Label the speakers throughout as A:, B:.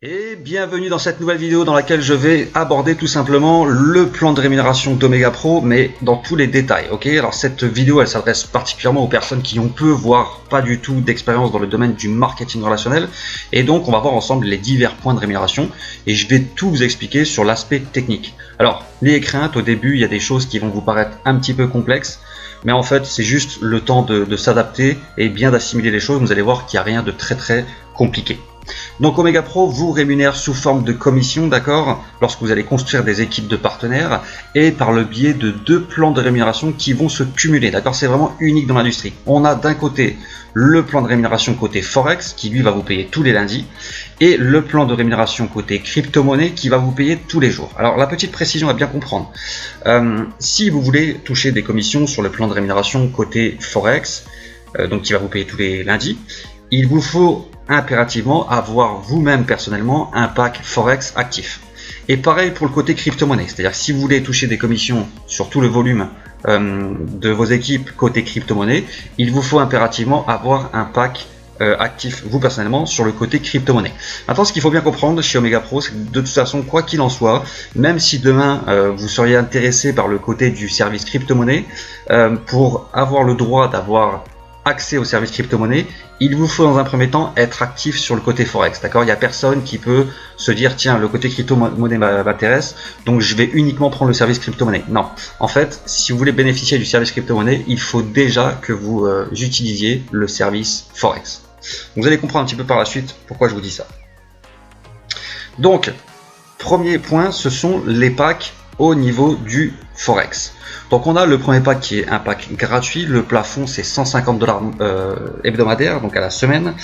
A: Et bienvenue dans cette nouvelle vidéo dans laquelle je vais aborder tout simplement le plan de rémunération d'Omega Pro, mais dans tous les détails. Ok, alors cette vidéo elle s'adresse particulièrement aux personnes qui ont peu voire pas du tout d'expérience dans le domaine du marketing relationnel, et donc on va voir ensemble les divers points de rémunération et je vais tout vous expliquer sur l'aspect technique. Alors n'ayez crainte, au début il y a des choses qui vont vous paraître un petit peu complexes, mais en fait c'est juste le temps de s'adapter et bien d'assimiler les choses. Vous allez voir qu'il n'y a rien de très compliqué. Donc Omega Pro vous rémunère sous forme de commission, d'accord, lorsque vous allez construire des équipes de partenaires et par le biais de deux plans de rémunération qui vont se cumuler, d'accord. C'est vraiment unique dans l'industrie. On a d'un côté le plan de rémunération côté Forex qui lui va vous payer tous les lundis et le plan de rémunération côté crypto-monnaie qui va vous payer tous les jours. Alors la petite précision à bien comprendre, si vous voulez toucher des commissions sur le plan de rémunération côté Forex, donc qui va vous payer tous les lundis, il vous faut impérativement avoir vous-même personnellement un pack Forex actif. Et pareil pour le côté crypto-monnaie, c'est-à-dire que si vous voulez toucher des commissions sur tout le volume de vos équipes côté crypto-monnaie, il vous faut impérativement avoir un pack actif vous personnellement sur le côté crypto-monnaie. Maintenant, ce qu'il faut bien comprendre chez Omega Pro, c'est que de toute façon, quoi qu'il en soit, même si demain vous seriez intéressé par le côté du service crypto-monnaie, pour avoir le droit d'avoir accès au service crypto-monnaie, il vous faut dans un premier temps être actif sur le côté Forex, d'accord. Il n'y a personne qui peut se dire tiens, le côté crypto-monnaie m'intéresse, donc je vais uniquement prendre le service crypto-monnaie. Non, en fait, si vous voulez bénéficier du service crypto-monnaie, il faut déjà que vous utilisiez le service Forex. Vous allez comprendre un petit peu par la suite pourquoi je vous dis ça. Donc, premier point, ce sont les packs au niveau du Forex. Donc on a le premier pack qui est un pack gratuit, le plafond c'est 150 $ hebdomadaires, donc à la semaine.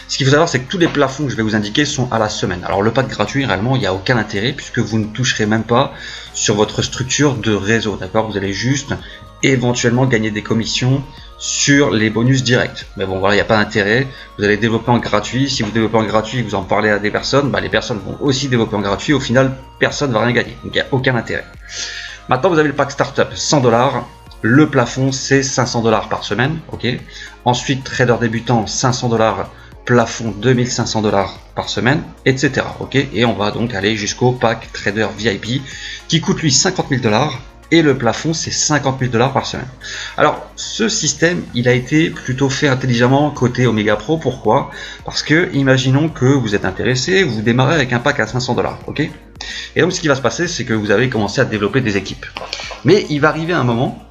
A: Ce qu'il faut savoir, c'est que tous les plafonds que je vais vous indiquer sont à la semaine. Alors le pack gratuit, réellement il n'y a aucun intérêt puisque vous ne toucherez même pas sur votre structure de réseau, d'accord. Vous allez juste éventuellement gagner des commissions sur les bonus directs, mais bon voilà, il n'y a pas d'intérêt. Vous allez développer en gratuit, si vous développez en gratuit, vous en parlez à des personnes, les personnes vont aussi développer en gratuit, au final personne ne va rien gagner, donc il n'y a aucun intérêt. Maintenant vous avez le pack startup 100 $, le plafond c'est 500 $ par semaine, ok. Ensuite trader débutant 500 $, plafond 2500 $ par semaine, etc. ok. Et on va donc aller jusqu'au pack trader VIP qui coûte lui 50 000 $. Et le plafond c'est 50 000 $ par semaine. Alors ce système il a été plutôt fait intelligemment côté Omega Pro. Pourquoi? Parce que imaginons que vous êtes intéressé, vous démarrez avec un pack à 500 $, ok. Et donc ce qui va se passer c'est que vous avez commencé à développer des équipes. Mais il va arriver un moment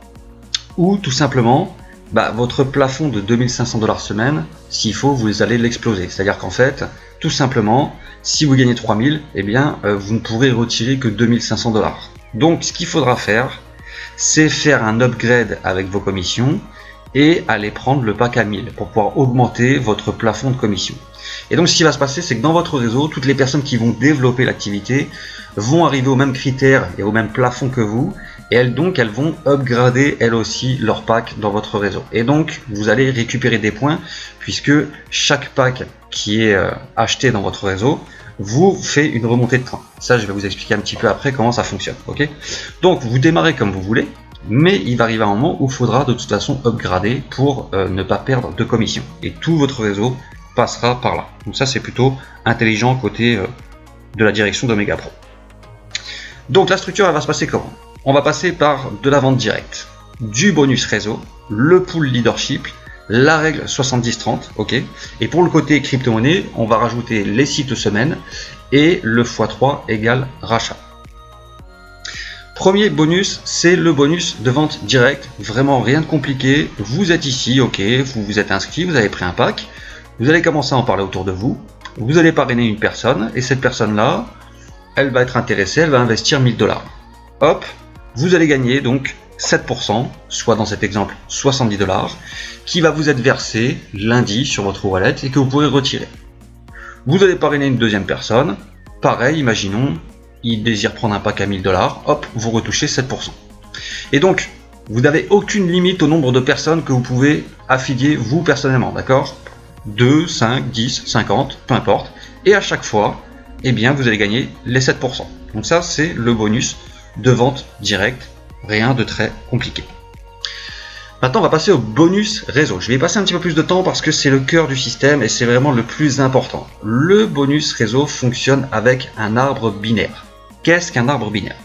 A: où tout simplement votre plafond de 2500 $ semaine, s'il faut, vous allez l'exploser. C'est-à-dire qu'en fait, tout simplement, si vous gagnez 3000, eh bien vous ne pourrez retirer que 2500 $. Donc ce qu'il faudra faire, c'est faire un upgrade avec vos commissions et aller prendre le pack à 1000 pour pouvoir augmenter votre plafond de commission. Et donc ce qui va se passer, c'est que dans votre réseau, toutes les personnes qui vont développer l'activité vont arriver aux mêmes critères et au même plafond que vous, et elles vont upgrader elles aussi leur pack dans votre réseau. Et donc vous allez récupérer des points puisque chaque pack qui est acheté dans votre réseau vous fait une remontée de points. Ça je vais vous expliquer un petit peu après comment ça fonctionne, ok. Donc vous démarrez comme vous voulez, mais il va arriver un moment où il faudra de toute façon upgrader pour ne pas perdre de commission, et tout votre réseau passera par là. Donc ça c'est plutôt intelligent côté de la direction d'Omega Pro. Donc la structure elle va se passer comment? On va passer par de la vente directe, du bonus réseau, le pool leadership, la règle 70-30, ok. Et pour le côté crypto-monnaie, on va rajouter les cycles semaines et le x3 égale rachat. Premier bonus, c'est le bonus de vente directe, vraiment rien de compliqué. Vous êtes ici, ok, vous vous êtes inscrit, vous avez pris un pack, vous allez commencer à en parler autour de vous, vous allez parrainer une personne et cette personne-là, elle va être intéressée, elle va investir 1000 $. Hop, vous allez gagner donc 7%, soit dans cet exemple 70 $, qui va vous être versé lundi sur votre wallet et que vous pourrez retirer. Vous allez parrainer une deuxième personne, pareil, imaginons, il désire prendre un pack à 1000 $, hop, vous retouchez 7%. Et donc, vous n'avez aucune limite au nombre de personnes que vous pouvez affilier vous personnellement, d'accord? 2, 5, 10, 50, peu importe. Et à chaque fois, eh bien, vous allez gagner les 7%. Donc ça, c'est le bonus de vente directe. Rien de très compliqué. Maintenant, on va passer au bonus réseau. Je vais y passer un petit peu plus de temps parce que c'est le cœur du système et c'est vraiment le plus important. Le bonus réseau fonctionne avec un arbre binaire. Qu'est-ce qu'un arbre binaire?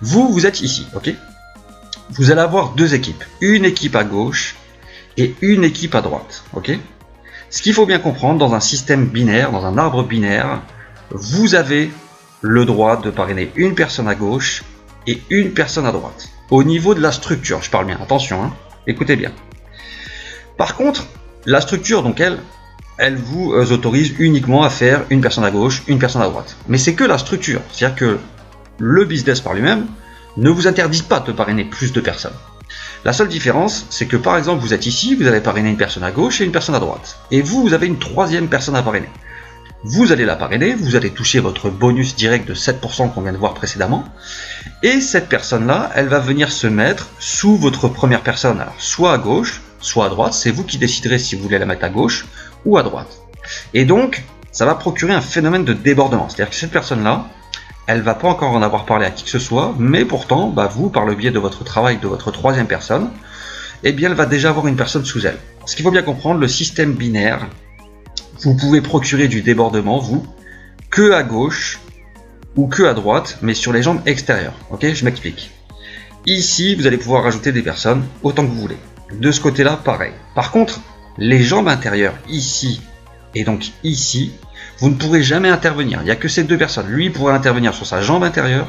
A: Vous êtes ici, ok? Vous allez avoir deux équipes. Une équipe à gauche et une équipe à droite, ok? Ce qu'il faut bien comprendre, dans un système binaire, dans un arbre binaire, vous avez le droit de parrainer une personne à gauche et une personne à droite. Au niveau de la structure, je parle bien, attention, hein. Écoutez bien. Par contre, la structure, donc elle vous autorise uniquement à faire une personne à gauche, une personne à droite. Mais c'est que la structure, c'est-à-dire que le business par lui-même ne vous interdit pas de parrainer plus de personnes. La seule différence, c'est que par exemple, vous êtes ici, vous avez parrainé une personne à gauche et une personne à droite. Et vous avez une troisième personne à parrainer. Vous allez la parrainer, vous allez toucher votre bonus direct de 7% qu'on vient de voir précédemment. Et cette personne-là, elle va venir se mettre sous votre première personne. Alors, soit à gauche, soit à droite. C'est vous qui déciderez si vous voulez la mettre à gauche ou à droite. Et donc, ça va procurer un phénomène de débordement. C'est-à-dire que cette personne-là, elle va pas encore en avoir parlé à qui que ce soit, mais pourtant, vous, par le biais de votre travail, de votre troisième personne, eh bien, elle va déjà avoir une personne sous elle. Ce qu'il faut bien comprendre, le système binaire, vous pouvez procurer du débordement, vous, que à gauche ou que à droite, mais sur les jambes extérieures. Ok, je m'explique. Ici, vous allez pouvoir rajouter des personnes autant que vous voulez. De ce côté-là, pareil. Par contre, les jambes intérieures, ici et donc ici, vous ne pourrez jamais intervenir. Il n'y a que ces deux personnes. Lui pourra intervenir sur sa jambe intérieure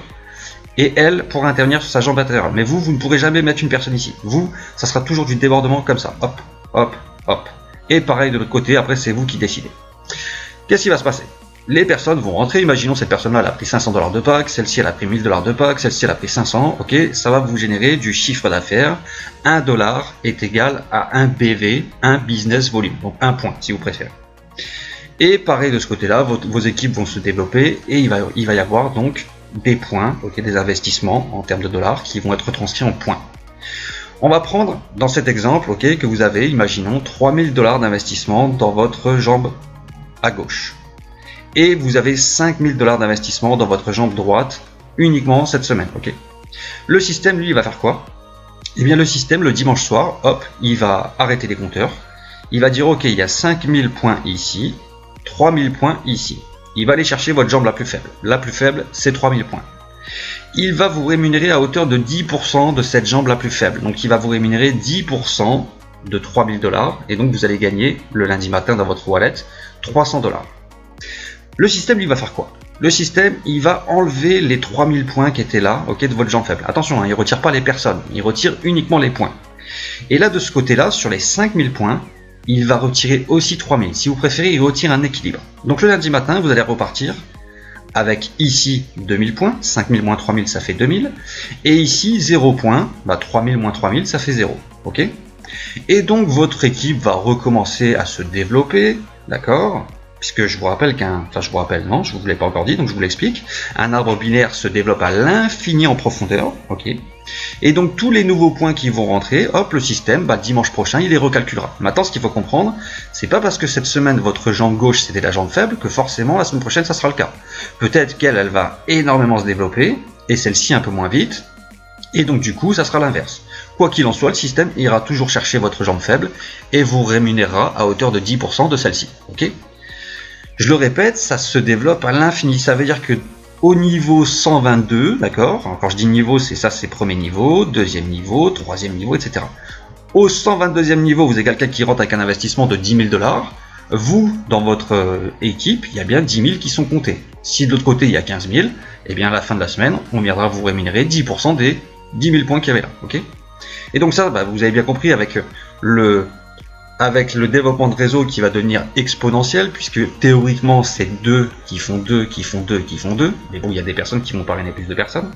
A: et elle pourra intervenir sur sa jambe intérieure. Mais vous ne pourrez jamais mettre une personne ici. Vous, ça sera toujours du débordement comme ça. Hop, hop, hop. Et pareil de l'autre côté, après c'est vous qui décidez. Qu'est-ce qui va se passer? Les personnes vont rentrer, imaginons cette personne-là elle a pris 500$ de pack, celle-ci elle a pris 1000$ de pack, celle-ci elle a pris 500, ok, ça va vous générer du chiffre d'affaires. 1$ est égal à 1 BV, un business volume, donc 1 point si vous préférez. Et pareil de ce côté-là, vos équipes vont se développer et il va y avoir donc des points, ok, des investissements en termes de dollars qui vont être transcrits en points. On va prendre dans cet exemple, ok, que vous avez, imaginons, 3000$ d'investissement dans votre jambe à gauche. Et vous avez 5000$ d'investissement dans votre jambe droite uniquement cette semaine, ok. Le système, lui, il va faire quoi? Eh bien, le système, le dimanche soir, hop, il va arrêter les compteurs. Il va dire, ok, il y a 5000 points ici, 3000 points ici. Il va aller chercher votre jambe la plus faible. La plus faible, c'est 3000 points. Il va vous rémunérer à hauteur de 10% de cette jambe la plus faible. Donc il va vous rémunérer 10% de 3000$. Et donc vous allez gagner le lundi matin dans votre wallet 300$. Le système, il va faire quoi? Le système, il va enlever les 3000 points qui étaient là, ok, de votre jambe faible. Attention, hein, il ne retire pas les personnes, il retire uniquement les points. Et là, de ce côté-là, sur les 5000 points, il va retirer aussi 3000. Si vous préférez, il retire un équilibre. Donc le lundi matin, vous allez repartir avec ici 2000 points, 5000 moins 3000 ça fait 2000, et ici 0 points, 3000 moins 3000 ça fait 0, ok. Et donc votre équipe va recommencer à se développer, d'accord, puisque je vous rappelle je ne vous l'ai pas encore dit, donc je vous l'explique, un arbre binaire se développe à l'infini en profondeur, ok. Et donc tous les nouveaux points qui vont rentrer, hop, le système, dimanche prochain, il les recalculera. Maintenant, ce qu'il faut comprendre, c'est pas parce que cette semaine votre jambe gauche c'était la jambe faible que forcément la semaine prochaine ça sera le cas. Peut-être qu'elle va énormément se développer et celle-ci un peu moins vite. Et donc du coup, ça sera l'inverse. Quoi qu'il en soit, le système ira toujours chercher votre jambe faible et vous rémunérera à hauteur de 10% de celle-ci. Ok ? Je le répète, ça se développe à l'infini. Ça veut dire que au niveau 122, d'accord, quand je dis niveau, c'est ça, c'est premier niveau, deuxième niveau, troisième niveau, etc. Au 122e niveau, vous avez quelqu'un qui rentre avec un investissement de 10 000$. Vous, dans votre équipe, il y a bien 10 000 qui sont comptés. Si de l'autre côté, il y a 15 000, eh bien à la fin de la semaine, on viendra vous rémunérer 10% des 10 000 points qu'il y avait là. Ok ? Et donc ça, vous avez bien compris avec le développement de réseau qui va devenir exponentiel, puisque théoriquement c'est 2 qui font 2, qui font 2, qui font 2, mais bon, il y a des personnes qui vont parrainer plus de personnes.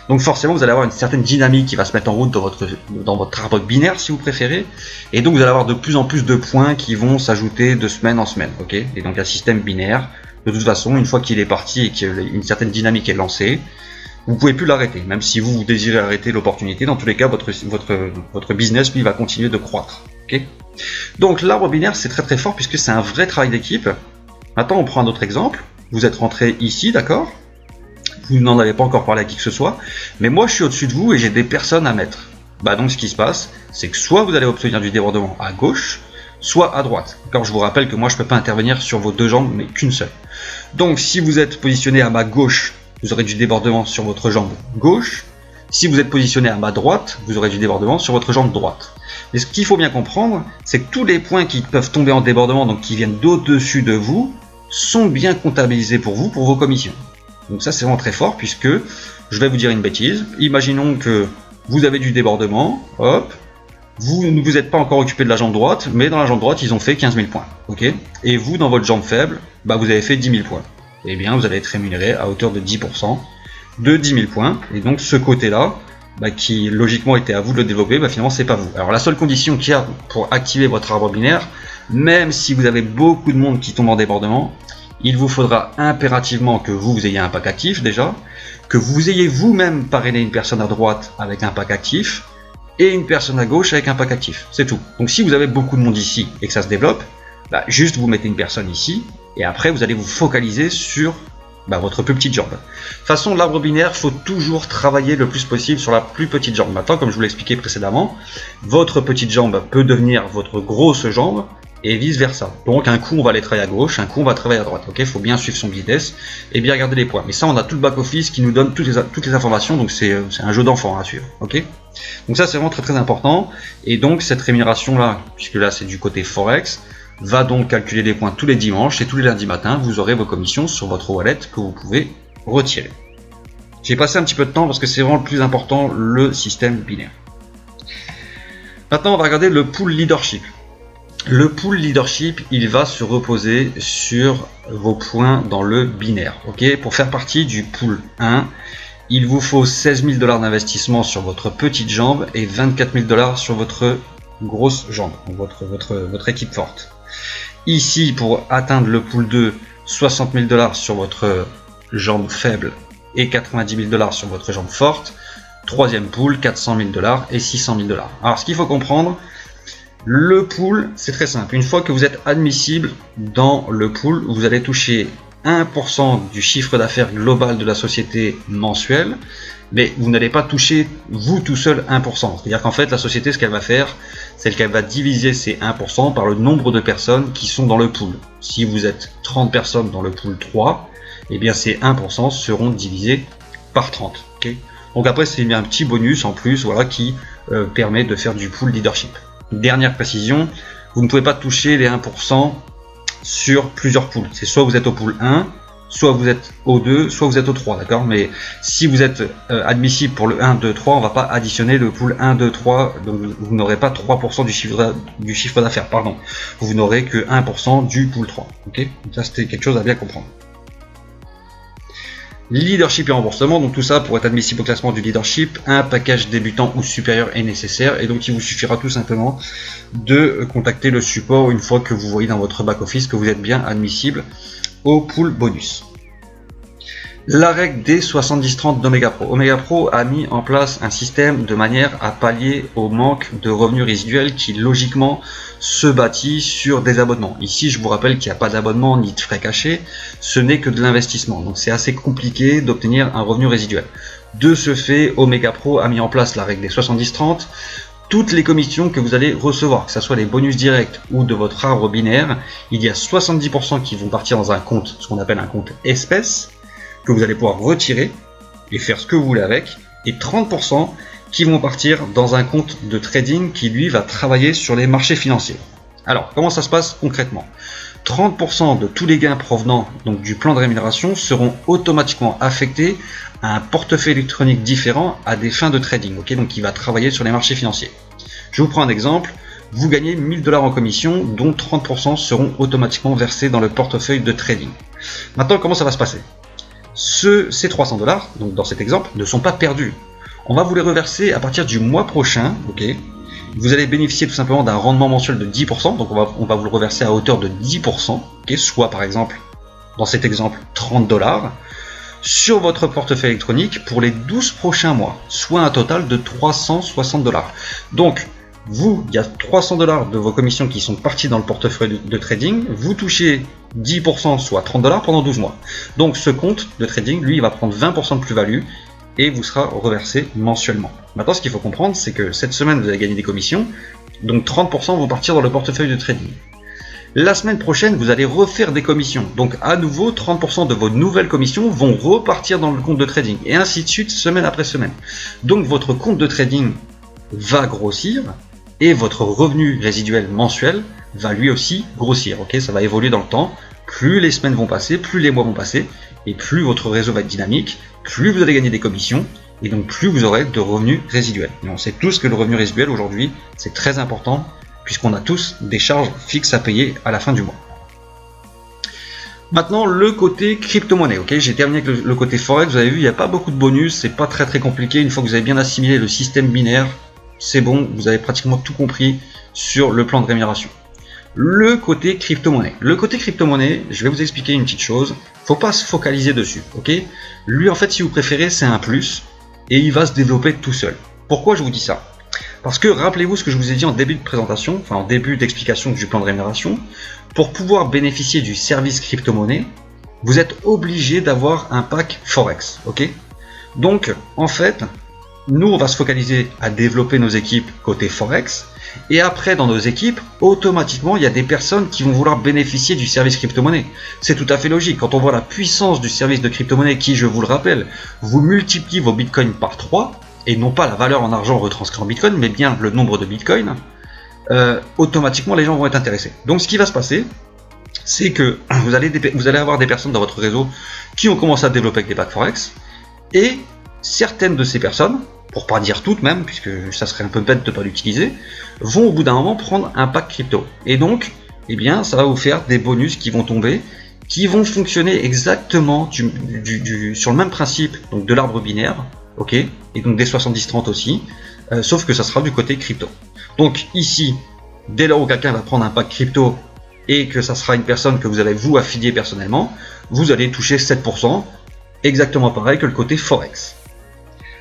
A: Donc forcément, vous allez avoir une certaine dynamique qui va se mettre en route dans votre arbre binaire, si vous préférez, et donc vous allez avoir de plus en plus de points qui vont s'ajouter de semaine en semaine, ok ? Et donc un système binaire, de toute façon, une fois qu'il est parti et qu'une certaine dynamique est lancée, vous ne pouvez plus l'arrêter, même si vous désirez arrêter l'opportunité, dans tous les cas, votre business, lui, va continuer de croître, ok ? Donc l'arbre binaire, c'est très très fort puisque c'est un vrai travail d'équipe. Maintenant, on prend un autre exemple. Vous êtes rentré ici, d'accord ? Vous n'en avez pas encore parlé à qui que ce soit, mais moi je suis au-dessus de vous et j'ai des personnes à mettre. Bah donc ce qui se passe, c'est que soit vous allez obtenir du débordement à gauche, soit à droite. D'accord, je vous rappelle que moi je ne peux pas intervenir sur vos deux jambes, mais qu'une seule. Donc si vous êtes positionné à ma gauche, vous aurez du débordement sur votre jambe gauche. Si vous êtes positionné à ma droite, vous aurez du débordement sur votre jambe droite. Mais ce qu'il faut bien comprendre, c'est que tous les points qui peuvent tomber en débordement, donc qui viennent d'au-dessus de vous, sont bien comptabilisés pour vous, pour vos commissions. Donc ça c'est vraiment très fort, puisque je vais vous dire une bêtise. Imaginons que vous avez du débordement, hop, vous ne vous êtes pas encore occupé de la jambe droite, mais dans la jambe droite ils ont fait 15 000 points. Ok, et vous dans votre jambe faible, bah, vous avez fait 10 000 points. Et bien vous allez être rémunéré à hauteur de 10% de 10 000 points. Et donc ce côté-là, bah, qui logiquement était à vous de le développer, bah, finalement c'est pas vous. Alors la seule condition qu'il y a pour activer votre arbre binaire, même si vous avez beaucoup de monde qui tombe en débordement, il vous faudra impérativement que vous ayez un pack actif déjà, que vous ayez vous-même parrainé une personne à droite avec un pack actif, et une personne à gauche avec un pack actif, c'est tout. Donc si vous avez beaucoup de monde ici et que ça se développe, bah, juste vous mettez une personne ici, et après vous allez vous focaliser sur votre plus petite jambe. De toute façon, l'arbre binaire, il faut toujours travailler le plus possible sur la plus petite jambe. Maintenant, comme je vous l'ai expliqué précédemment, votre petite jambe peut devenir votre grosse jambe, et vice versa. Donc un coup on va aller travailler à gauche, un coup on va travailler à droite. Ok, il faut bien suivre son business et bien regarder les points. Mais ça, on a tout le back office qui nous donne toutes les informations, donc c'est un jeu d'enfant à suivre. Ok, donc ça c'est vraiment très important. Et donc cette rémunération là, puisque là c'est du côté forex, va donc calculer les points tous les dimanches, et tous les lundis matins vous aurez vos commissions sur votre wallet que vous pouvez retirer. J'ai passé un petit peu de temps parce que c'est vraiment le plus important, le système binaire. Maintenant on va regarder le pool leadership. Le pool leadership, il va se reposer sur vos points dans le binaire. Ok, pour faire partie du pool 1, il vous faut 16 000 $ d'investissement sur votre petite jambe et 24 000 $ sur votre grosse jambe, donc votre équipe forte. Ici, pour atteindre le pool 2, 60 000 $ sur votre jambe faible et 90 000 $ sur votre jambe forte. Troisième pool, 400 000 $ et 600 000 $. Alors, ce qu'il faut comprendre, le pool, c'est très simple. Une fois que vous êtes admissible dans le pool, vous allez toucher 1% du chiffre d'affaires global de la société mensuel, mais vous n'allez pas toucher vous tout seul 1%. C'est-à-dire qu'en fait, la société, ce qu'elle va faire, c'est qu'elle va diviser ces 1% par le nombre de personnes qui sont dans le pool. Si vous êtes 30 personnes dans le pool 3, eh bien ces 1% seront divisés par 30. Okay, donc après, c'est bien un petit bonus en plus, voilà, qui permet de faire du pool leadership. Dernière précision, vous ne pouvez pas toucher les 1% sur plusieurs pools. C'est soit vous êtes au pool 1, soit vous êtes au 2, soit vous êtes au 3, d'accord? Mais si vous êtes admissible pour le 1, 2, 3, on ne va pas additionner le pool 1, 2, 3, donc vous n'aurez pas 3% du chiffre d'affaires, pardon. Vous n'aurez que 1% du pool 3, ok? Donc ça, c'était quelque chose à bien comprendre. Leadership et remboursement, donc tout ça pour être admissible au classement du leadership, un package débutant ou supérieur est nécessaire, et donc il vous suffira tout simplement de contacter le support une fois que vous voyez dans votre back office que vous êtes bien admissible au pool bonus. La règle des 70-30 d'Omega Pro. Omega Pro a mis en place un système de manière à pallier au manque de revenus résiduels qui logiquement se bâtit sur des abonnements. Ici, je vous rappelle qu'il n'y a pas d'abonnement ni de frais cachés, ce n'est que de l'investissement. Donc c'est assez compliqué d'obtenir un revenu résiduel. De ce fait, Omega Pro a mis en place la règle des 70-30. Toutes les commissions que vous allez recevoir, que ce soit les bonus directs ou de votre arbre binaire, il y a 70% qui vont partir dans un compte, ce qu'on appelle un compte espèce, que vous allez pouvoir retirer et faire ce que vous voulez avec, et 30% qui vont partir dans un compte de trading qui lui va travailler sur les marchés financiers. Alors comment ça se passe concrètement? 30% de tous les gains provenant donc du plan de rémunération seront automatiquement affectés à un portefeuille électronique différent à des fins de trading, ok, donc qui va travailler sur les marchés financiers. Je vous prends un exemple, vous gagnez 1000 $ en commission, dont 30% seront automatiquement versés dans le portefeuille de trading. Maintenant, comment ça va se passer? Ces 300 $, donc dans cet exemple, ne sont pas perdus. On va vous les reverser à partir du mois prochain, ok. Vous allez bénéficier tout simplement d'un rendement mensuel de 10%, donc on va vous le reverser à hauteur de 10%, ok, soit par exemple, dans cet exemple, 30 $, sur votre portefeuille électronique pour les 12 prochains mois, soit un total de 360 $. Donc, vous, il y a 300 $ de vos commissions qui sont parties dans le portefeuille de trading, vous touchez 10%, soit 30 $ pendant 12 mois. Donc ce compte de trading, lui, il va prendre 20% de plus-value et vous sera reversé mensuellement. Maintenant, ce qu'il faut comprendre, c'est que cette semaine, vous allez gagner des commissions, donc 30% vont partir dans le portefeuille de trading. La semaine prochaine, vous allez refaire des commissions, donc à nouveau 30% de vos nouvelles commissions vont repartir dans le compte de trading, et ainsi de suite, semaine après semaine. Donc votre compte de trading va grossir, et votre revenu résiduel mensuel va lui aussi grossir, ok, ça va évoluer dans le temps. Plus les semaines vont passer, plus les mois vont passer, et plus votre réseau va être dynamique, plus vous allez gagner des commissions, et donc plus vous aurez de revenus résiduels. Et on sait tous que le revenu résiduel aujourd'hui, c'est très important, puisqu'on a tous des charges fixes à payer à la fin du mois. Maintenant, le côté crypto-monnaie, ok, j'ai terminé avec le côté forex, vous avez vu, il n'y a pas beaucoup de bonus, c'est pas très compliqué, une fois que vous avez bien assimilé le système binaire, c'est bon, vous avez pratiquement tout compris sur le plan de rémunération. Le côté crypto-monnaie. Le côté crypto-monnaie, je vais vous expliquer une petite chose, faut pas se focaliser dessus, ok. Lui, en fait, si vous préférez, c'est un plus, et il va se développer tout seul. Pourquoi je vous dis ça? Parce que rappelez-vous ce que je vous ai dit en début de présentation, enfin en début d'explication du plan de rémunération, pour pouvoir bénéficier du service crypto-monnaie, vous êtes obligé d'avoir un pack Forex, ok. Donc, en fait, nous, on va se focaliser à développer nos équipes côté Forex, et après, dans nos équipes, automatiquement, il y a des personnes qui vont vouloir bénéficier du service crypto-monnaie. C'est tout à fait logique. Quand on voit la puissance du service de crypto-monnaie qui, je vous le rappelle, vous multiplie vos bitcoins par 3, et non pas la valeur en argent retranscrite en bitcoin, mais bien le nombre de bitcoins, automatiquement, les gens vont être intéressés. Donc, ce qui va se passer, c'est que vous allez avoir des personnes dans votre réseau qui ont commencé à développer avec des packs Forex, et certaines de ces personnes, pour pas dire toutes même, puisque ça serait un peu bête de ne pas l'utiliser, vont au bout d'un moment prendre un pack crypto. Et donc, eh bien, ça va vous faire des bonus qui vont tomber, qui vont fonctionner exactement sur le même principe donc de l'arbre binaire, ok, et donc des 70-30 aussi, sauf que ça sera du côté crypto. Donc ici, dès lors où quelqu'un va prendre un pack crypto et que ça sera une personne que vous allez vous affilier personnellement, vous allez toucher 7%, exactement pareil que le côté Forex.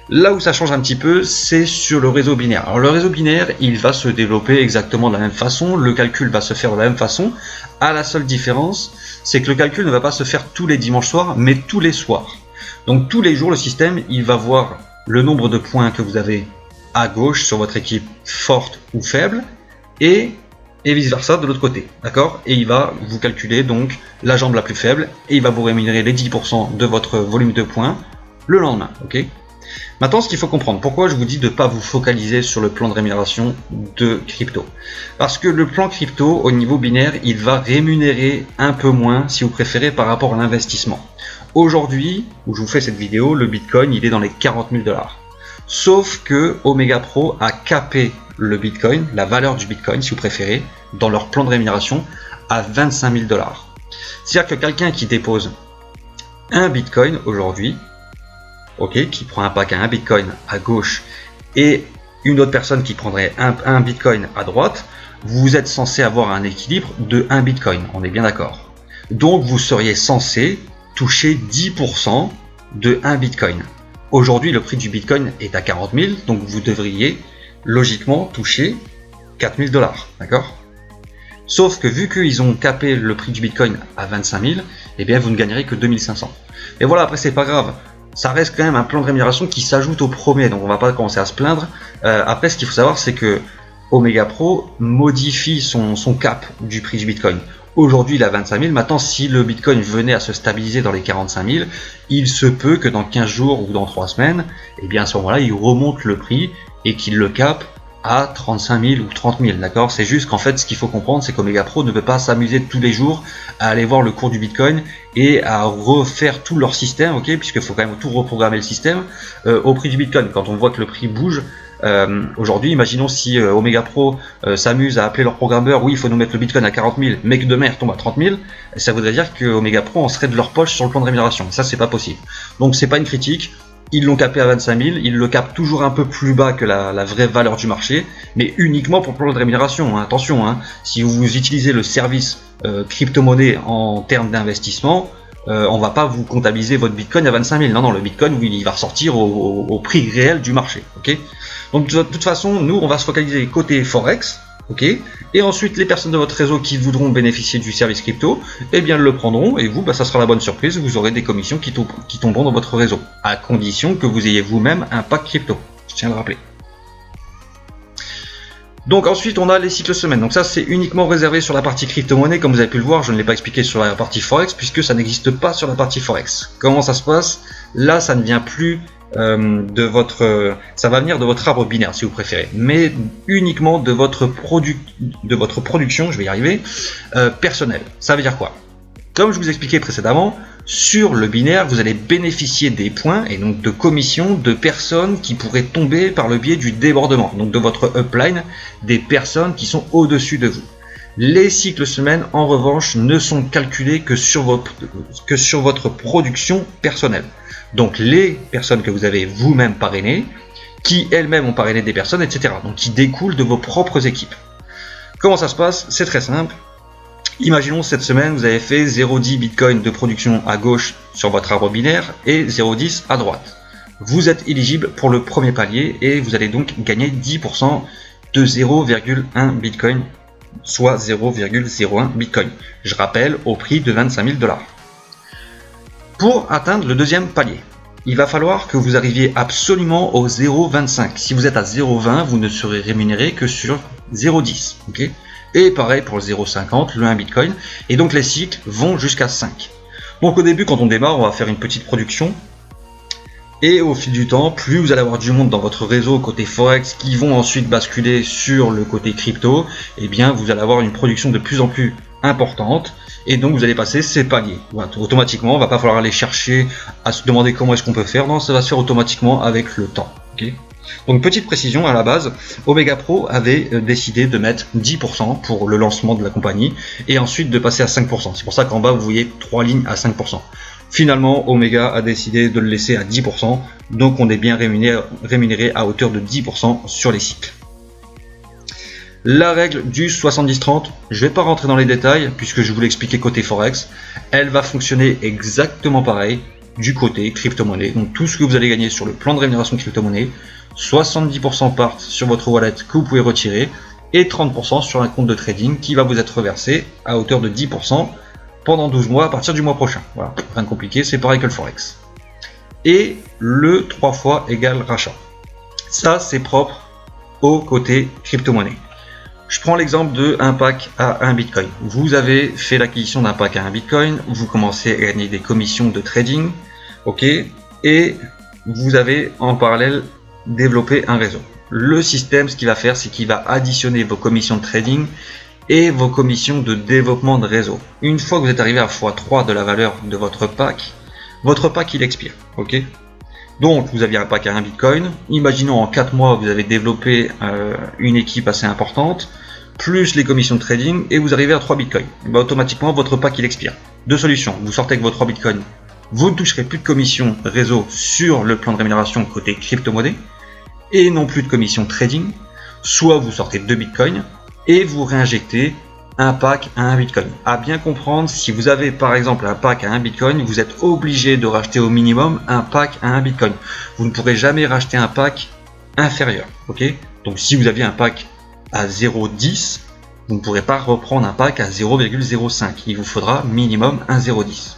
A: Là où ça change un petit peu, c'est sur le réseau binaire. Alors le réseau binaire, il va se développer exactement de la même façon, le calcul va se faire de la même façon, à la seule différence, c'est que le calcul ne va pas se faire tous les dimanches soirs, mais tous les soirs. Donc tous les jours, le système, il va voir le nombre de points que vous avez à gauche sur votre équipe forte ou faible, et vice versa de l'autre côté, d'accord. Et il va vous calculer donc la jambe la plus faible, et il va vous rémunérer les 10% de votre volume de points le lendemain, ok. Maintenant, ce qu'il faut comprendre, pourquoi je vous dis de ne pas vous focaliser sur le plan de rémunération de crypto. Parce que le plan crypto, au niveau binaire, il va rémunérer un peu moins, si vous préférez, par rapport à l'investissement. Aujourd'hui, où je vous fais cette vidéo, le Bitcoin, il est dans les 40 000 $. Sauf que Omega Pro a capé le Bitcoin, la valeur du Bitcoin, si vous préférez, dans leur plan de rémunération, à 25 000 $. C'est-à-dire que quelqu'un qui dépose un Bitcoin aujourd'hui, ok, qui prend un pack à un Bitcoin à gauche et une autre personne qui prendrait un Bitcoin à droite, vous êtes censé avoir un équilibre de 1 Bitcoin, on est bien d'accord. Donc vous seriez censé toucher 10% de 1 Bitcoin. Aujourd'hui, le prix du Bitcoin est à 40 000, donc vous devriez logiquement toucher 4 000 $, d'accord. Sauf que vu qu'ils ont capé le prix du Bitcoin à 25 000, eh bien vous ne gagnerez que 2500. Et voilà, après c'est pas grave. Ça reste quand même un plan de rémunération qui s'ajoute au premier, donc on va pas commencer à se plaindre. Après, ce qu'il faut savoir, c'est que Omega Pro modifie son cap du prix du Bitcoin. Aujourd'hui, il est à 25 000. Maintenant, si le Bitcoin venait à se stabiliser dans les 45 000, il se peut que dans 15 jours ou dans 3 semaines, eh bien à ce moment-là, il remonte le prix et qu'il le cape à 35 000 ou 30 000, d'accord. C'est juste qu'en fait, ce qu'il faut comprendre, c'est qu'Omega Pro ne peut pas s'amuser tous les jours à aller voir le cours du Bitcoin et à refaire tout leur système, ok, puisqu'il faut quand même tout reprogrammer le système au prix du Bitcoin. Quand on voit que le prix bouge, aujourd'hui, imaginons si Omega Pro s'amuse à appeler leur programmeur, oui, il faut nous mettre le Bitcoin à 40 000, mais que demain il retombe à 30 000, ça voudrait dire que Omega Pro en serait de leur poche sur le plan de rémunération. Ça, c'est pas possible. Donc, c'est pas une critique. Ils l'ont capé à 25 000, ils le capent toujours un peu plus bas que la vraie valeur du marché, mais uniquement pour le plan de rémunération. Hein. Attention, hein, si vous utilisez le service crypto-monnaie en termes d'investissement, on va pas vous comptabiliser votre Bitcoin à 25 000. Non, le Bitcoin, oui, il va ressortir au prix réel du marché. Okay. Donc de toute façon, nous, on va se focaliser côté Forex, ok, et ensuite les personnes de votre réseau qui voudront bénéficier du service crypto, eh bien le prendront, et vous, ça sera la bonne surprise, vous aurez des commissions qui tomberont dans votre réseau, à condition que vous ayez vous-même un pack crypto, je tiens à le rappeler. Donc ensuite on a les cycles semaines, donc ça c'est uniquement réservé sur la partie crypto-monnaie, comme vous avez pu le voir, je ne l'ai pas expliqué sur la partie Forex, puisque ça n'existe pas sur la partie Forex. Comment ça se passe? Là ça ne vient plus ça va venir de votre arbre binaire si vous préférez, mais uniquement de votre production, je vais y arriver, personnelle. Ça veut dire quoi? Comme je vous expliquais précédemment, sur le binaire, vous allez bénéficier des points et donc de commissions de personnes qui pourraient tomber par le biais du débordement, donc de votre upline, des personnes qui sont au-dessus de vous. Les cycles semaines, en revanche, ne sont calculés que sur votre production personnelle. Donc les personnes que vous avez vous-même parrainées, qui elles-mêmes ont parrainé des personnes, etc. Donc qui découlent de vos propres équipes. Comment ça se passe? C'est très simple. Imaginons cette semaine, vous avez fait 0,10 Bitcoin de production à gauche sur votre arbre binaire et 0,10 à droite. Vous êtes éligible pour le premier palier et vous allez donc gagner 10% de 0,1 Bitcoin, soit 0,01 Bitcoin. Je rappelle, au prix de 25 000 $. Pour atteindre le deuxième palier, il va falloir que vous arriviez absolument au 0,25. Si vous êtes à 0,20, vous ne serez rémunéré que sur 0,10. Okay, et pareil pour le 0,50, le 1 Bitcoin. Et donc les cycles vont jusqu'à 5. Donc au début, quand on démarre, on va faire une petite production. Et au fil du temps, plus vous allez avoir du monde dans votre réseau côté Forex qui vont ensuite basculer sur le côté crypto, et bien vous allez avoir une production de plus en plus importante. Et donc vous allez passer ces paliers. Voilà, automatiquement, on va pas falloir aller chercher à se demander comment est-ce qu'on peut faire. Non, ça va se faire automatiquement avec le temps. Okay, donc petite précision, à la base, Omega Pro avait décidé de mettre 10% pour le lancement de la compagnie et ensuite de passer à 5%. C'est pour ça qu'en bas vous voyez 3 lignes à 5%. Finalement, Omega a décidé de le laisser à 10%, donc on est bien rémunéré à hauteur de 10% sur les cycles. La règle du 70-30, je ne vais pas rentrer dans les détails puisque je vous l'ai expliqué côté Forex, elle va fonctionner exactement pareil du côté crypto-monnaie. Donc tout ce que vous allez gagner sur le plan de rémunération crypto-monnaie, 70% partent sur votre wallet que vous pouvez retirer et 30% sur un compte de trading qui va vous être reversé à hauteur de 10% pendant 12 mois à partir du mois prochain. Voilà, rien de compliqué, c'est pareil que le Forex. Et le 3 fois égale rachat. Ça, c'est propre au côté crypto-monnaie. Je prends l'exemple de un pack à 1 Bitcoin. Vous avez fait l'acquisition d'un pack à 1 Bitcoin, vous commencez à gagner des commissions de trading, ok, et vous avez en parallèle développé un réseau. Le système, ce qu'il va faire, c'est qu'il va additionner vos commissions de trading et vos commissions de développement de réseau. Une fois que vous êtes arrivé à x3 de la valeur de votre pack il expire, ok. Donc vous aviez un pack à 1 Bitcoin, imaginons en 4 mois vous avez développé une équipe assez importante, plus les commissions de trading, et vous arrivez à 3 Bitcoins. Et automatiquement votre pack il expire. Deux solutions, vous sortez avec vos 3 Bitcoins, vous ne toucherez plus de commissions réseau sur le plan de rémunération côté crypto-monnaie, et non plus de commissions trading, soit vous sortez 2 Bitcoins, et vous réinjectez un pack à 1 Bitcoin. À bien comprendre, si vous avez par exemple un pack à 1 Bitcoin, vous êtes obligé de racheter au minimum un pack à 1 Bitcoin. Vous ne pourrez jamais racheter un pack inférieur. Ok, donc si vous aviez un pack à 0,10, vous ne pourrez pas reprendre un pack à 0,05. Il vous faudra minimum un 0,10.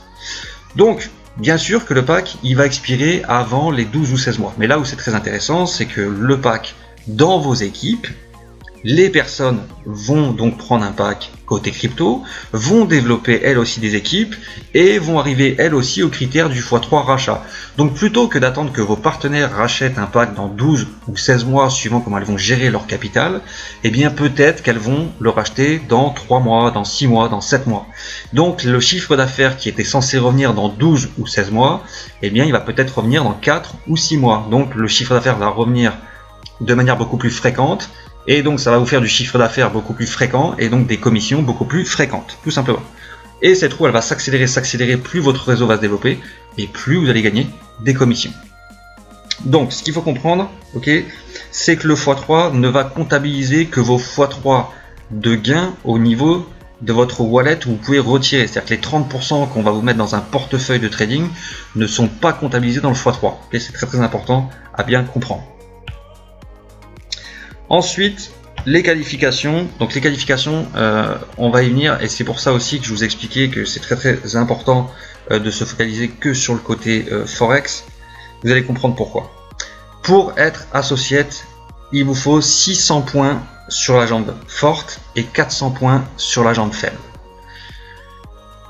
A: Donc, bien sûr que le pack, il va expirer avant les 12 ou 16 mois. Mais là où c'est très intéressant, c'est que le pack dans vos équipes, les personnes vont donc prendre un pack côté crypto, vont développer elles aussi des équipes et vont arriver elles aussi au critère du x3 rachat. Donc plutôt que d'attendre que vos partenaires rachètent un pack dans 12 ou 16 mois suivant comment elles vont gérer leur capital, eh bien peut-être qu'elles vont le racheter dans 3 mois, dans 6 mois, dans 7 mois. Donc le chiffre d'affaires qui était censé revenir dans 12 ou 16 mois, eh bien il va peut-être revenir dans 4 ou 6 mois. Donc le chiffre d'affaires va revenir de manière beaucoup plus fréquente. Et donc ça va vous faire du chiffre d'affaires beaucoup plus fréquent et donc des commissions beaucoup plus fréquentes, tout simplement. Et cette roue elle va s'accélérer, plus votre réseau va se développer et plus vous allez gagner des commissions. Donc ce qu'il faut comprendre, ok, c'est que le x3 ne va comptabiliser que vos x3 de gains au niveau de votre wallet où vous pouvez retirer. C'est-à-dire que les 30% qu'on va vous mettre dans un portefeuille de trading ne sont pas comptabilisés dans le x3. Okay, c'est très important à bien comprendre. Ensuite, Les qualifications, on va y venir, et c'est pour ça aussi que je vous expliquais que c'est très important de se focaliser que sur le côté Forex. Vous allez comprendre pourquoi. Pour être associate, il vous faut 600 points sur la jambe forte et 400 points sur la jambe faible.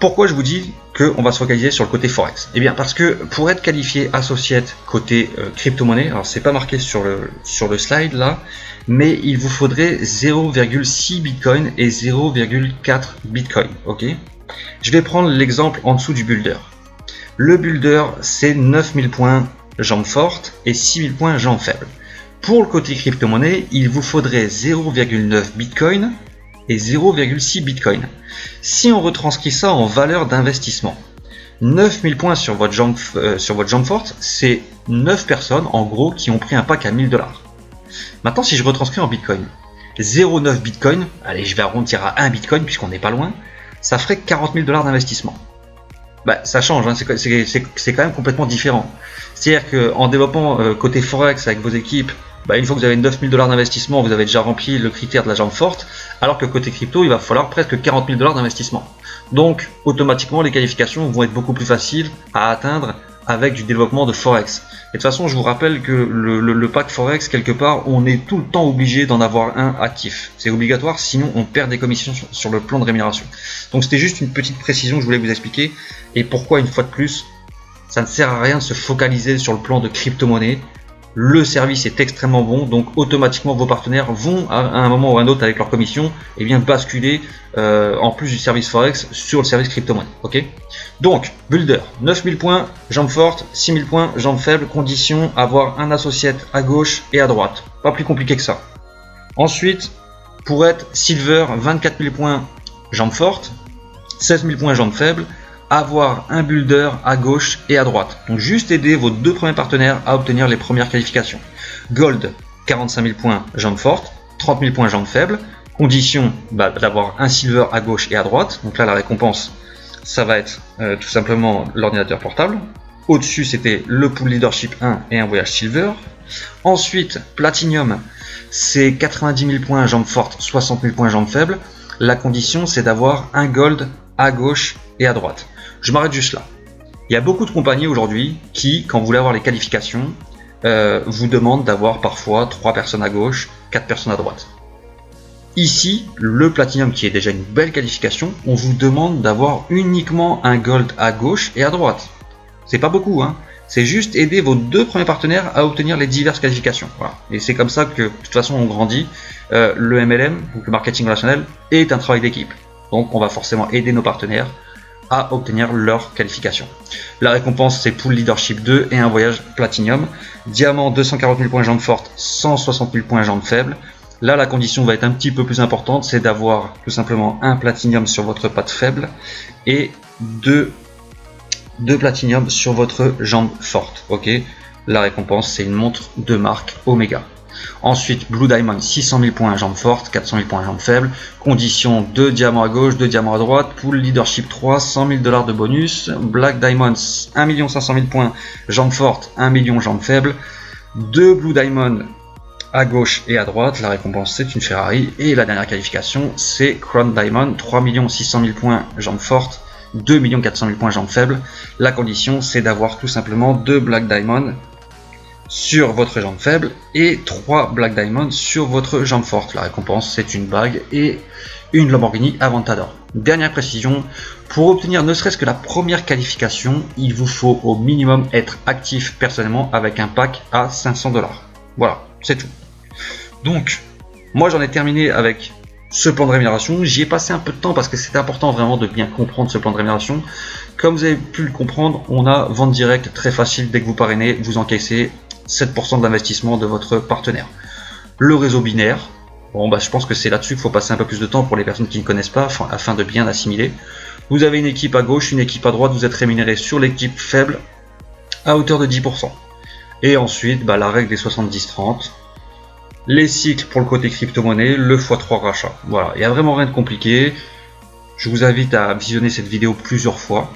A: Pourquoi je vous dis qu'on va se focaliser sur le côté Forex? Eh bien parce que pour être qualifié associate côté crypto-monnaie, alors c'est pas marqué sur le slide là, mais il vous faudrait 0,6 Bitcoin et 0,4 Bitcoin. Ok. Je vais prendre l'exemple en dessous du builder. Le builder, c'est 9000 points jambe forte et 6000 points jambe faible. Pour le côté crypto-monnaie, il vous faudrait 0,9 Bitcoin et 0,6 Bitcoin. Si on retranscrit ça en valeur d'investissement, 9000 points sur votre jambe forte, c'est 9 personnes en gros qui ont pris un pack à 1000 $. Maintenant, si je retranscris en Bitcoin, 0,9 Bitcoin, allez, je vais arrondir à 1 Bitcoin puisqu'on n'est pas loin, ça ferait 40 000 $ d'investissement. Bah, ça change, hein, c'est quand même complètement différent. C'est-à-dire qu'en développant côté Forex avec vos équipes, bah, une fois que vous avez 9000 $ d'investissement, vous avez déjà rempli le critère de la jambe forte, alors que côté crypto, il va falloir presque 40 000 $ d'investissement. Donc, automatiquement, les qualifications vont être beaucoup plus faciles à atteindre avec du développement de Forex. Et de toute façon, je vous rappelle que le pack Forex, quelque part, on est tout le temps obligé d'en avoir un actif. C'est obligatoire, sinon on perd des commissions sur le plan de rémunération. Donc c'était juste une petite précision que je voulais vous expliquer. Et pourquoi, une fois de plus, ça ne sert à rien de se focaliser sur le plan de crypto-monnaie. Le service est extrêmement bon, donc automatiquement vos partenaires vont à un moment ou à un autre avec leur commission et bien basculer en plus du service Forex sur le service crypto-monnaie. Ok. Donc builder, 9000 points, jambe forte, 6000 points, jambe faible, condition avoir un associate à gauche et à droite. Pas plus compliqué que ça. Ensuite, pour être silver, 24 000 points, jambe forte, 16 000 points, jambe faible, avoir un builder à gauche et à droite. Donc juste aider vos deux premiers partenaires à obtenir les premières qualifications. Gold, 45 000 points, jambe forte, 30 000 points, jambe faible. Condition d'avoir un silver à gauche et à droite. Donc là, la récompense, ça va être tout simplement l'ordinateur portable. Au-dessus, c'était le pool leadership 1 et un voyage silver. Ensuite, platinum, c'est 90 000 points, jambe forte, 60 000 points, jambe faible. La condition, c'est d'avoir un gold à gauche et à droite. Je m'arrête juste là. Il y a beaucoup de compagnies aujourd'hui qui, quand vous voulez avoir les qualifications, vous demandent d'avoir parfois 3 personnes à gauche, 4 personnes à droite. Ici, le Platinum, qui est déjà une belle qualification, on vous demande d'avoir uniquement un Gold à gauche et à droite. C'est pas beaucoup, hein. C'est juste aider vos deux premiers partenaires à obtenir les diverses qualifications. Voilà. Et c'est comme ça que, de toute façon, on grandit. Le MLM, donc le marketing relationnel, est un travail d'équipe. Donc, on va forcément aider nos partenaires à obtenir leur qualification. La récompense, c'est Pool Leadership 2 et un voyage Platinum. Diamant, 240 000 points jambes fortes, 160 000 points jambes faibles. Là, la condition va être un petit peu plus importante, c'est d'avoir tout simplement un Platinum sur votre patte faible et deux Platinum sur votre jambe forte. Ok. La récompense, c'est une montre de marque Omega. Ensuite, Blue Diamond, 600 000 points jambes fortes, 400 000 points jambes faibles. Condition 2 diamants à gauche, 2 diamants à droite. Pool Leadership 3, 100 000 $ de bonus. Black Diamonds, 1 500 000 points jambes fortes, 1 million jambes faibles. 2 Blue Diamond à gauche et à droite. La récompense, c'est une Ferrari. Et la dernière qualification, c'est Crown Diamond, 3 600 000 points jambes fortes, 2 400 000 points jambes faibles. La condition, c'est d'avoir tout simplement 2 Black Diamond sur votre jambe faible et 3 Black Diamond sur votre jambe forte. La récompense, c'est une bague et une Lamborghini Aventador. Dernière précision, pour obtenir ne serait-ce que la première qualification, il vous faut au minimum être actif personnellement avec un pack à 500 $. Voilà, c'est tout. Donc, moi j'en ai terminé avec ce plan de rémunération. J'y ai passé un peu de temps parce que c'est important vraiment de bien comprendre ce plan de rémunération. Comme vous avez pu le comprendre, on a vente directe très facile. Dès que vous parrainez, vous encaissez 7% d'investissement de votre partenaire. Le réseau binaire, bon je pense que c'est là-dessus qu'il faut passer un peu plus de temps pour les personnes qui ne connaissent pas afin de bien assimiler. Vous avez une équipe à gauche, une équipe à droite, vous êtes rémunéré sur l'équipe faible à hauteur de 10%. Et ensuite, la règle des 70-30, les cycles pour le côté crypto-monnaie, le x3 rachat. Voilà, il n'y a vraiment rien de compliqué. Je vous invite à visionner cette vidéo plusieurs fois.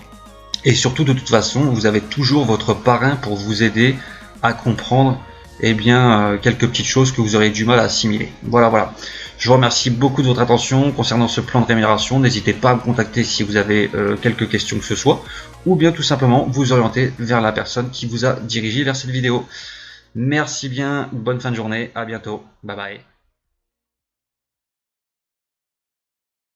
A: Et surtout, de toute façon, vous avez toujours votre parrain pour vous aider à comprendre quelques petites choses que vous aurez du mal à assimiler. Voilà. Je vous remercie beaucoup de votre attention concernant ce plan de rémunération. N'hésitez pas à me contacter si vous avez quelques questions que ce soit, ou bien tout simplement vous orienter vers la personne qui vous a dirigé vers cette vidéo. Merci bien, bonne fin de journée, à bientôt, bye bye.